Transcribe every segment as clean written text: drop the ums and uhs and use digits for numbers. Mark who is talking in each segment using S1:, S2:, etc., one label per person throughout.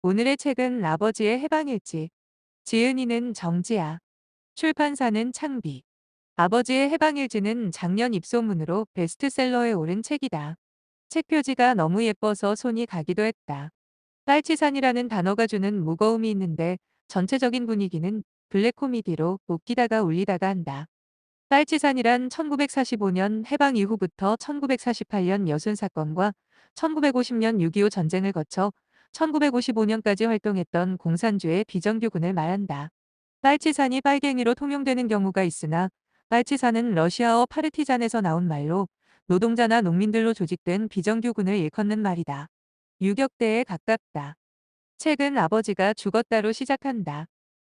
S1: 오늘의 책은 아버지의 해방일지. 지은이는 정지아. 출판사는 창비. 아버지의 해방일지는 작년 입소문으로 베스트셀러에 오른 책이다. 책 표지가 너무 예뻐서 손이 가기도 했다. 빨치산이라는 단어가 주는 무거움이 있는데 전체적인 분위기는 블랙 코미디로 웃기다가 울리다가 한다. 빨치산이란 1945년 해방 이후부터 1948년 여순 사건과 1950년 6.25 전쟁을 거쳐 1955년까지 활동했던 공산주의 비정규군을 말한다. 빨치산이 빨갱이로 통용되는 경우가 있으나 빨치산은 러시아어 파르티잔에서 나온 말로 노동자나 농민들로 조직된 비정규군을 일컫는 말이다. 유격대에 가깝다. 책은 아버지가 죽었다로 시작한다.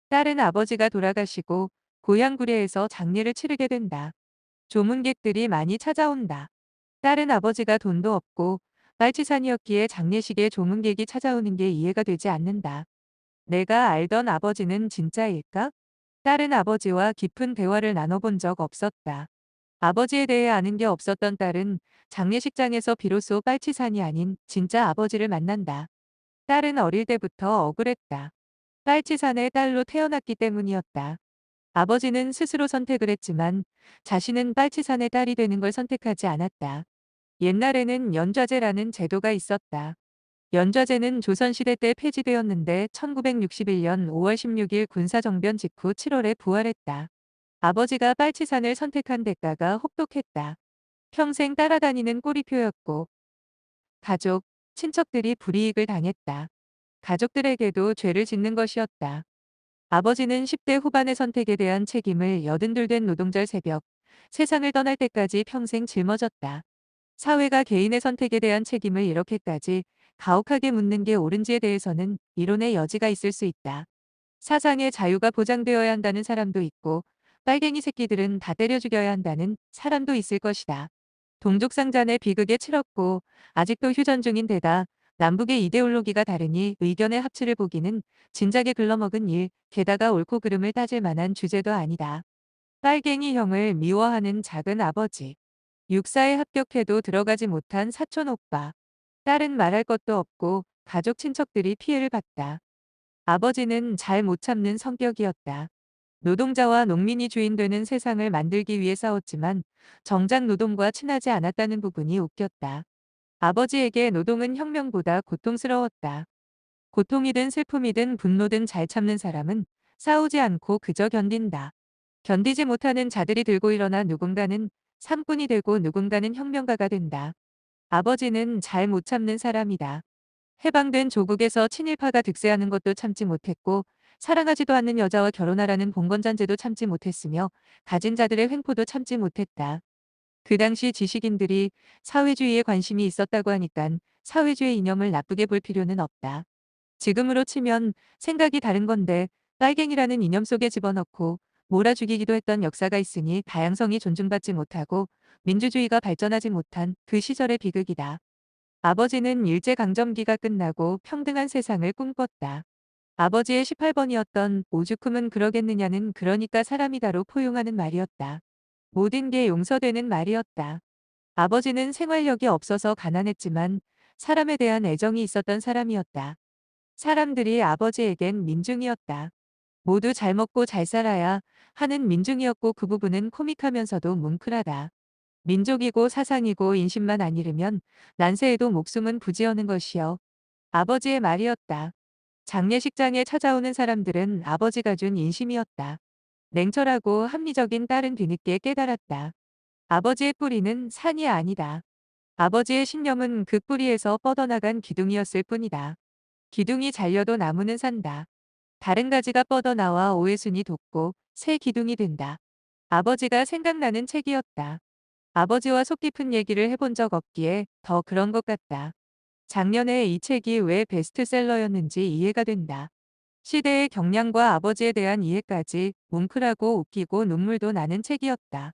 S1: 딸은 아버지가 돌아가시고 고향 구례에서 장례를 치르게 된다. 조문객들이 많이 찾아온다. 딸은 아버지가 돈도 없고 빨치산이었기에 장례식에 조문객이 찾아오는 게 이해가 되지 않는다. 내가 알던 아버지는 진짜일까? 딸은 아버지와 깊은 대화를 나눠본 적 없었다. 아버지에 대해 아는 게 없었던 딸은 장례식장에서 비로소 빨치산이 아닌 진짜 아버지를 만난다. 딸은 어릴 때부터 억울했다. 빨치산의 딸로 태어났기 때문이었다. 아버지는 스스로 선택을 했지만 자신은 빨치산의 딸이 되는 걸 선택하지 않았다. 옛날에는 연좌제라는 제도가 있었다. 연좌제는 조선시대 때 폐지되었는데 1961년 5월 16일 군사정변 직후 7월에 부활했다. 아버지가 빨치산을 선택한 대가가 혹독했다. 평생 따라다니는 꼬리표였고 가족, 친척들이 불이익을 당했다. 가족들에게도 죄를 짓는 것이었다. 아버지는 10대 후반의 선택에 대한 책임을 82 된 노동절 새벽, 세상을 떠날 때까지 평생 짊어졌다. 사회가 개인의 선택에 대한 책임을 이렇게까지 가혹하게 묻는 게 옳은지에 대해서는 이론의 여지가 있을 수 있다. 사상의 자유가 보장되어야 한다는 사람도 있고 빨갱이 새끼들은 다 때려 죽여야 한다는 사람도 있을 것이다. 동족상잔의 비극에 치렀고 아직도 휴전 중인 데다 남북의 이데올로기가 다르니 의견의 합치를 보기는 진작에 글러먹은 일, 게다가 옳고 그름을 따질 만한 주제도 아니다. 빨갱이 형을 미워하는 작은 아버지. 육사에 합격해도 들어가지 못한 사촌 오빠. 딸은 말할 것도 없고 가족 친척들이 피해를 봤다. 아버지는 잘 못 참는 성격이었다. 노동자와 농민이 주인 되는 세상을 만들기 위해 싸웠지만 정작 노동과 친하지 않았다는 부분이 웃겼다. 아버지에게 노동은 혁명보다 고통스러웠다. 고통이든 슬픔이든 분노든 잘 참는 사람은 싸우지 않고 그저 견딘다. 견디지 못하는 자들이 들고 일어나 누군가는 산꾼이 되고 누군가는 혁명가가 된다. 아버지는 잘 못 참는 사람이다. 해방된 조국에서 친일파가 득세하는 것도 참지 못했고 사랑하지도 않는 여자와 결혼하라는 봉건잔재도 참지 못했으며 가진 자들의 횡포도 참지 못했다. 그 당시 지식인들이 사회주의에 관심이 있었다고 하니깐 사회주의 이념을 나쁘게 볼 필요는 없다. 지금으로 치면 생각이 다른 건데 빨갱이라는 이념 속에 집어넣고 몰아 죽이기도 했던 역사가 있으니 다양성이 존중받지 못하고 민주주의가 발전하지 못한 그 시절의 비극이다. 아버지는 일제강점기가 끝나고 평등한 세상을 꿈꿨다. 아버지의 18번이었던 오죽하면 그러겠느냐는 그러니까 사람이다로 포용하는 말이었다. 모든 게 용서되는 말이었다. 아버지는 생활력이 없어서 가난했지만 사람에 대한 애정이 있었던 사람이었다. 사람들이 아버지에겐 민중이었다. 모두 잘 먹고 잘 살아야 하는 민중이었고 그 부분은 코믹하면서도 뭉클하다. 민족이고 사상이고 인심만 안 잃으면 난세에도 목숨은 부지하는 것이여. 아버지의 말이었다. 장례식장에 찾아오는 사람들은 아버지가 준 인심이었다. 냉철하고 합리적인 딸은 뒤늦게 깨달았다. 아버지의 뿌리는 산이 아니다. 아버지의 신념은 그 뿌리에서 뻗어나간 기둥이었을 뿐이다. 기둥이 잘려도 나무는 산다. 다른 가지가 뻗어나와 오해순이 돋고 새 기둥이 된다. 아버지가 생각나는 책이었다. 아버지와 속 깊은 얘기를 해본 적 없기에 더 그런 것 같다. 작년에 이 책이 왜 베스트셀러였는지 이해가 된다. 시대의 경향과 아버지에 대한 이해까지 뭉클하고 웃기고 눈물도 나는 책이었다.